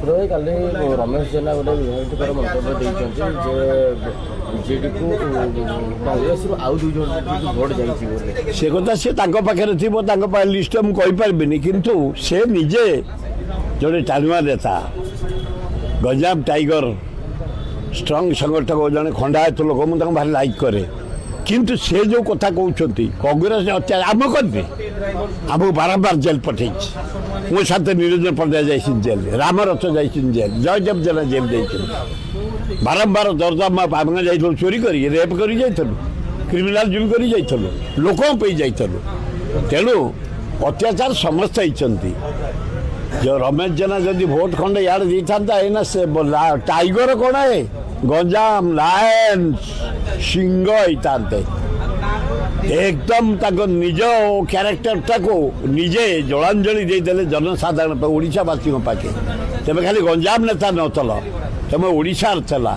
भाई काली रमेश जेना गोटे विवाहितर मंतव्य देते बीजेडी को कांग्रेस आउ दुई जन भोट जाइए से कथा सी पाखे थी लिस्ट मुझे किंतु से निजे जड़े टाणुआ नेता गंजाम टाइगर स्ट्रंग संगठक जड़े खंडायत लोक मुझे भारी लाइक करे किंतु से जो कथा कहते कांग्रेस अत्याचार आम करें आमको बारंबार जेल पठे मो साथ निरंजन पंड्या जाइए जेल रामरथ जाइए जेल जयदेव जेना जेल जाइए बारंबार दरदाम आम जाइल चोरी कर रेप कर क्रिमिनाल जुम कर लोक जाइलु तेणु अत्याचार समस्त होती जो रमेश जेना जदि भोट खंडे यार देता है से टाइगर कौन है गंजाम लायन सिंह होते एकदम निज क्यारेक्टर को निजे जलांजलि देते जनसाधारण ओडावासी पाखे तेज खाली गंजाम नेता नल तुम ओडार थला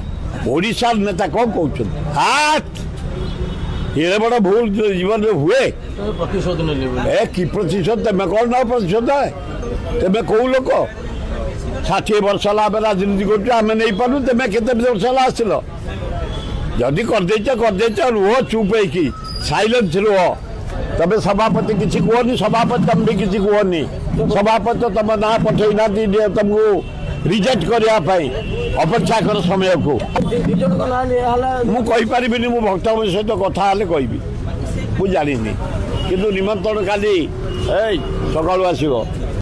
ओडार नेता कौन कहते हाथ ये बड़ा भूल जीवन में हुए प्रतिशोध कि प्रतिशोध तुम कौन ना प्रतिशोध है तेज कौ लोक 60 वर्ष है राजनीति करें नहीं पार्नु तुम्हें केते वर्ष है आसल जदि करदेच रुह चुप है साइलेंस रुह तबे सभापति किसी कहनी सभापति तुम भी किसी कहनी सभापति तो तुम ना पठे ना तुमको रिजेक्ट करने अपेक्षा कर समय को मुझे मु भक्त सहित कथा कहि मुझे जानी किंतु निमंत्रण काली सकालू आसो